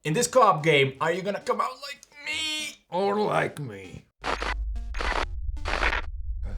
In this co-op game, are you gonna come out like me? Or like me?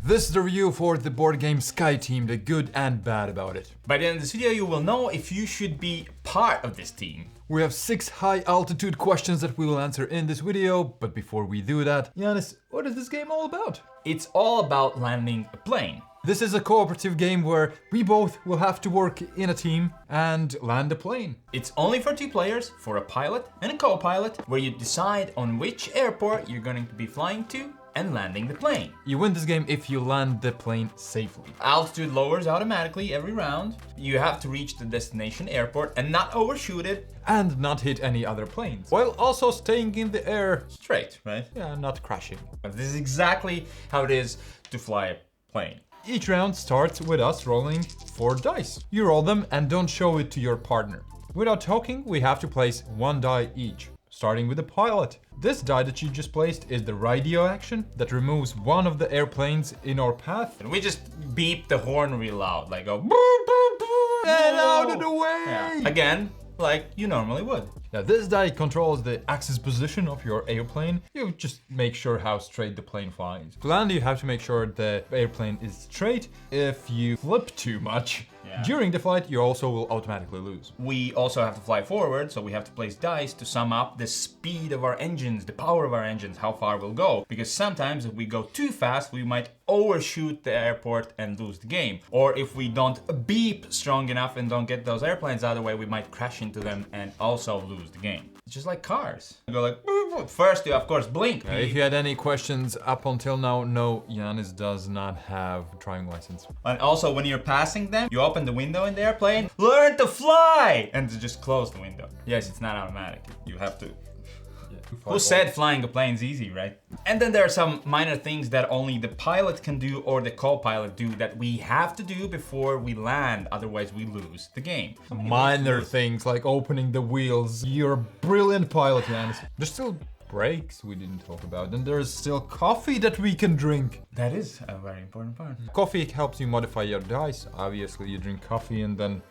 This is the review for the board game SkyTeam, the good and bad about it. By the end of this video, you will know if you should be part of this team. We have 6 high altitude questions that we will answer in this video, but before we do that, Giannis, what is this game all about? It's all about landing a plane. This is a cooperative game where we both will have to work in a team and land a plane. It's only for 2 players, for a pilot and a co-pilot, where you decide on which airport you're going to be flying to and landing the plane. You win this game if you land the plane safely. Altitude lowers automatically every round. You have to reach the destination airport and not overshoot it. And not hit any other planes, while also staying in the air Straight, right? Yeah, not crashing. But this is exactly how it is to fly a plane. Each round starts with us rolling 4 dice. You roll them and don't show it to your partner. Without talking, we have to place 1 die each, starting with the pilot. This die that you just placed is the radio action that removes one of the airplanes in our path. And we just beep the horn real loud, like go And out of the way! Yeah. Again, like you normally would. Now this die controls the axis position of your airplane. You just make sure how straight the plane flies. To land, you have to make sure the airplane is straight. If you flip too much during the flight, you also will automatically lose. We also have to fly forward, so we have to place dice to sum up the speed of our engines, the power of our engines, how far we'll go. Because sometimes if we go too fast, we might overshoot the airport and lose the game. Or if we don't beep strong enough and don't get those airplanes out of the way, we might crash into them and also lose the game. It's just like cars. You go like, boop, boop. First you of course blink. If you had any questions up until now, no, Giannis does not have a driving license. And also when you're passing them, you open the window in the airplane, learn to fly! And just close the window. Yes, it's not automatic. You have to. Who said flying a plane's easy, right? And then there are some minor things that only the pilot can do or the co-pilot do that we have to do before we land, otherwise we lose the game. Minor things like opening the wheels. You're a brilliant pilot, Giannis. There's still brakes we didn't talk about, and there's still coffee that we can drink. That is a very important part. Coffee helps you modify your dice. Obviously, you drink coffee and then...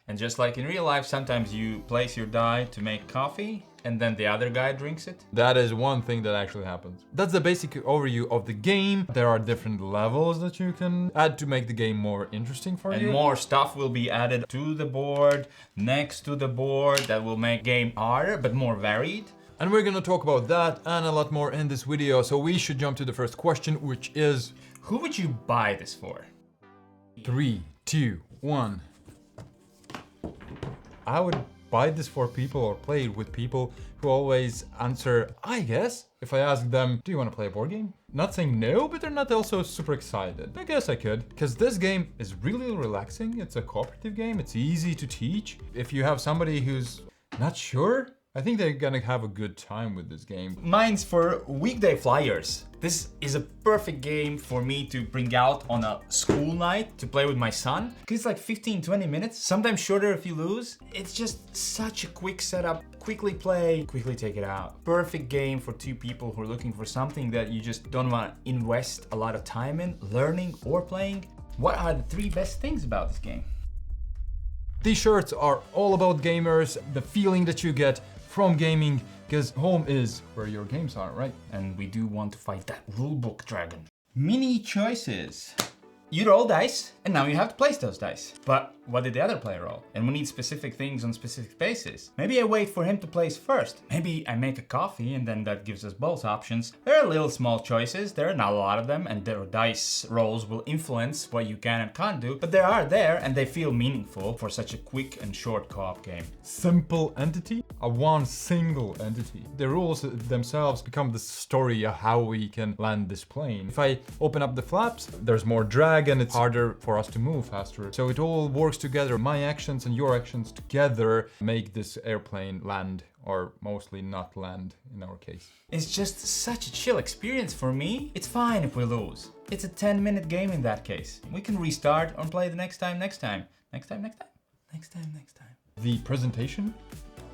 And just like in real life, sometimes you place your die to make coffee and then the other guy drinks it. That is one thing that actually happens. That's the basic overview of the game. There are different levels that you can add to make the game more interesting for you. And more stuff will be added to the board, next to the board, that will make game harder but more varied. And we're gonna talk about that and a lot more in this video, so we should jump to the first question, which is... Who would you buy this for? 3, 2, 1. I would buy this for people or play it with people who always answer, I guess, if I ask them, do you want to play a board game? Not saying no, but they're not also super excited. I guess I could, because this game is really relaxing. It's a cooperative game. It's easy to teach. If you have somebody who's not sure, I think they're gonna have a good time with this game. Mine's for weekday flyers. This is a perfect game for me to bring out on a school night to play with my son. Cause it's like 15-20 minutes, sometimes shorter if you lose. It's just such a quick setup, quickly play, quickly take it out. Perfect game for 2 people who are looking for something that you just don't want to invest a lot of time in, learning or playing. What are the 3 best things about this game? These shirts are all about gamers, the feeling that you get from gaming, because home is where your games are, right? And we do want to fight that rulebook dragon. Mini choices. You roll dice, and now you have to place those dice. But what did the other player roll? And we need specific things on specific spaces. Maybe I wait for him to place first. Maybe I make a coffee, and then that gives us both options. There are little small choices. There are not a lot of them, and their dice rolls will influence what you can and can't do. But they are there, and they feel meaningful for such a quick and short co-op game. Simple entity, a one single entity. The rules themselves become the story of how we can land this plane. If I open up the flaps, there's more drag and it's harder for us to move faster. So it all works together. My actions and your actions together make this airplane land, or mostly not land in our case. It's just such a chill experience for me. It's fine if we lose. It's a 10-minute game in that case. We can restart and play the next time. The presentation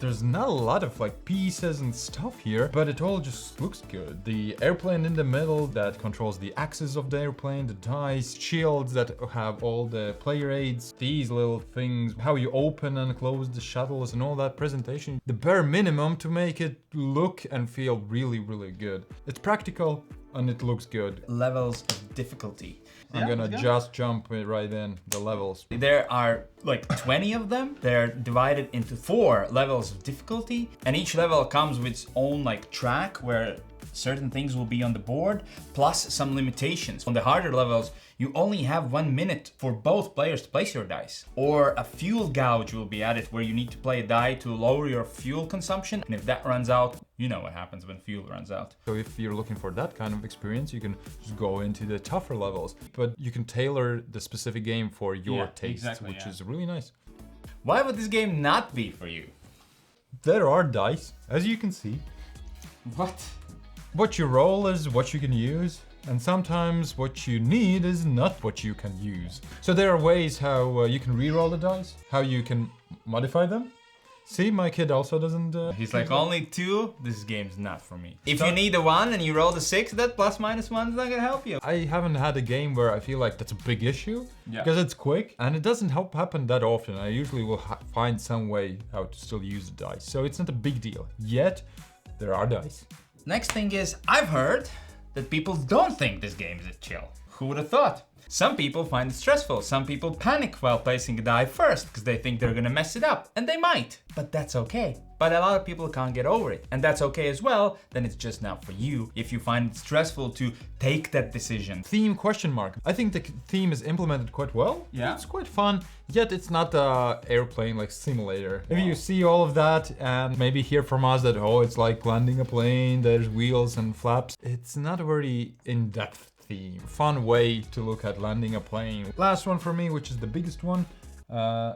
There's not a lot of like pieces and stuff here, but it all just looks good. The airplane in the middle that controls the axis of the airplane, the dice, shields that have all the player aids, these little things, how you open and close the shuttles and all that presentation. The bare minimum to make it look and feel really, really good. It's practical and it looks good. Levels of difficulty. I'm gonna just jump right in the levels. There are like 20 of them. They're divided into 4 levels of difficulty, and each level comes with its own like track where certain things will be on the board, plus some limitations. On the harder levels, you only have 1 minute for both players to place your dice. Or a fuel gauge will be added where you need to play a die to lower your fuel consumption. And if that runs out, you know what happens when fuel runs out. So if you're looking for that kind of experience, you can just go into the tougher levels. But you can tailor the specific game for your taste, which is really nice. Why would this game not be for you? There are dice, as you can see. What? What you roll is what you can use, and sometimes what you need is not what you can use. So there are ways how you can re-roll the dice, how you can modify them. See, my kid also doesn't... He's like, only 2? This game's not for me. If you need a 1 and you roll the 6, that plus minus 1 is not gonna help you. I haven't had a game where I feel like that's a big issue, because it's quick, and it doesn't happen that often. I usually will find some way how to still use the dice, so it's not a big deal. Yet, there are dice. Next thing is, I've heard that people don't think this game is a chill. Who would have thought? Some people find it stressful. Some people panic while placing a die first because they think they're gonna mess it up, and they might, but that's okay. But a lot of people can't get over it, and that's okay as well. Then it's just not for you if you find it stressful to take that decision. Theme question mark. I think the theme is implemented quite well. Yeah. It's quite fun, yet it's not a airplane like simulator. If you see all of that and maybe hear from us that, oh, it's like landing a plane, there's wheels and flaps. It's not a very in-depth theme. Fun way to look at landing a plane. Last one for me, which is the biggest one,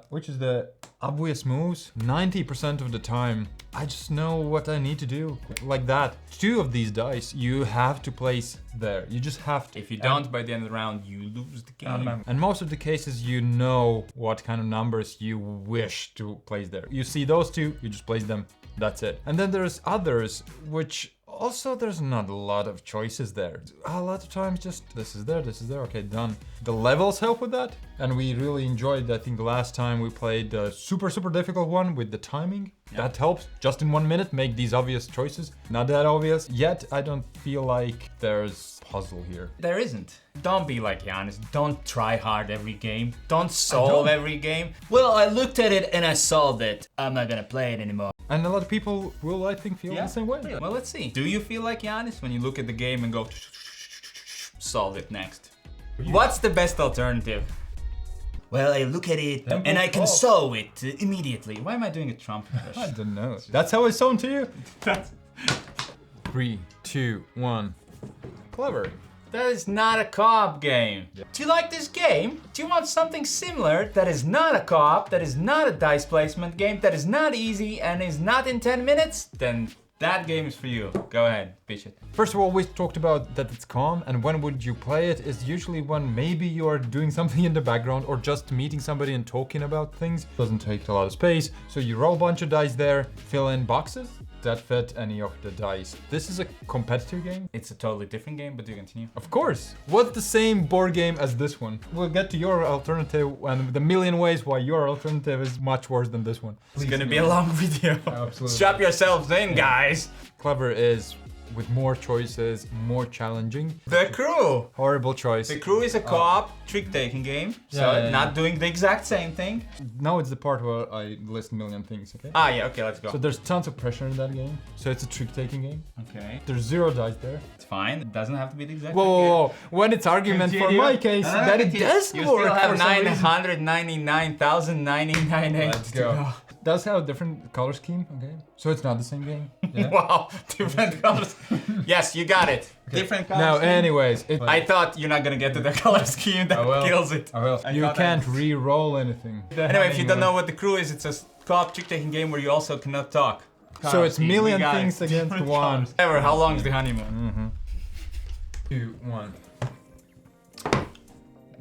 which is the obvious moves. 90% of the time, I just know what I need to do. Like that. 2 of these dice you have to place there. You just have to. If you don't, by the end of the round, you lose the game. And most of the cases, you know what kind of numbers you wish to place there. You see those 2, you just place them. That's it. And then there's others, which also there's not a lot of choices there. A lot of times just this is there, okay, done. The levels help with that, and we really enjoyed, I think the last time we played the super difficult one with the timing. That helps, just in 1 minute, make these obvious choices. Not that obvious, yet I don't feel like there's puzzle here. There isn't. Don't be like Giannis. Don't try hard every game. Don't solve every game. Well, I looked at it and I solved it. I'm not gonna play it anymore. And a lot of people will, I think, feel the same way. Well, let's see. Do you feel like Giannis when you look at the game and go, solve it next? What's the best alternative? Well, I look at it and I can solve it immediately. Why am I doing a Trump impression? I don't know. That's how I sound to you? 3, 2, 1. Clever. That is not a co-op game. Do you like this game? Do you want something similar that is not a co-op, that is not a dice placement game, that is not easy and is not in 10 minutes? Then that game is for you. Go ahead, pitch it. First of all, we talked about that it's calm, and when would you play it is usually when maybe you are doing something in the background or just meeting somebody and talking about things. Doesn't take a lot of space, so you roll a bunch of dice there, fill in boxes that fit any of the dice. This is a competitive game. It's a totally different game, but do continue. Of course. What's the same board game as this one? We'll get to your alternative and the million ways why your alternative is much worse than this one. It's gonna be a long video. Absolutely. Strap yourselves in, guys. Clever is with more choices, more challenging. The Crew. Horrible choice. The Crew is a co-op trick-taking game, so not doing the exact same thing. Now it's the part where I list a million things, okay? Ah, yeah, okay, let's go. So there's tons of pressure in that game. So it's a trick-taking game. Okay. There's 0 dice there. It's fine. It doesn't have to be the exact Whoa. When it's argument for my case, then it does you work. You still have for some reason. 999,998 Let's go. Does have a different color scheme, okay? So it's not the same game. Yeah. Wow, different colors. Yes, you got it. Okay. Different colors. Now, anyways, I thought you're not gonna get to the color scheme that kills it. I will. You can't re-roll anything. Anyway, if you don't know what The Crew is, it's a co-op trick-taking game where you also cannot talk. So it's million things against one. Ever, how long is the honeymoon? 2, 1.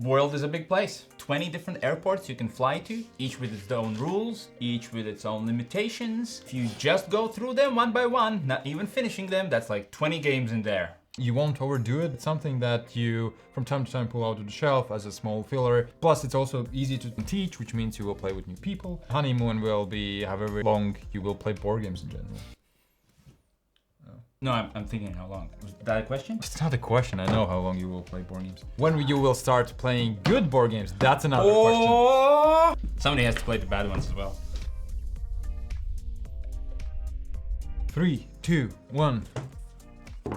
World is a big place. 20 different airports you can fly to, each with its own rules, each with its own limitations. If you just go through them one by one, not even finishing them, that's like 20 games in there. You won't overdo it. It's something that you from time to time pull out of the shelf as a small filler. Plus it's also easy to teach, which means you will play with new people. Honeymoon will be however long you will play board games in general. No, I'm thinking how long. Was that a question? It's not a question. I know how long you will play board games. When you will start playing good board games, that's another question. Somebody has to play the bad ones as well. 3, 2, 1.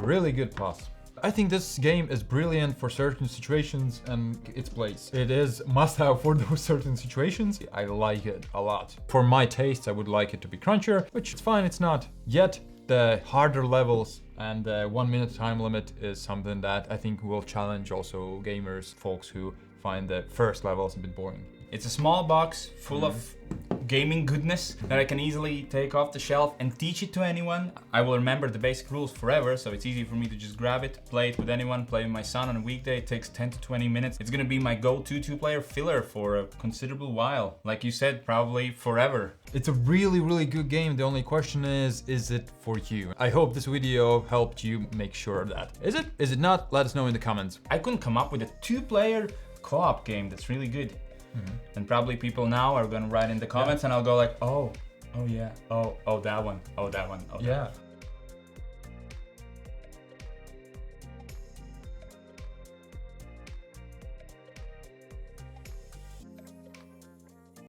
Really good pass. I think this game is brilliant for certain situations and its place. It is must-have for those certain situations. I like it a lot. For my taste, I would like it to be crunchier, which is fine, it's not yet. The harder levels and the 1 minute time limit is something that I think will challenge also gamers, folks who find the first levels a bit boring. It's a small box full of gaming goodness that I can easily take off the shelf and teach it to anyone. I will remember the basic rules forever, so it's easy for me to just grab it, play it with anyone, play with my son on a weekday. It takes 10 to 20 minutes. It's gonna be my go-to two-player filler for a considerable while. Like you said, probably forever. It's a really, really good game. The only question is it for you? I hope this video helped you make sure of that. Is it? Is it not? Let us know in the comments. I couldn't come up with a two-player co-op game that's really good. And probably people now are gonna write in the comments and I'll go like, oh yeah, oh that one, oh that one, oh that one.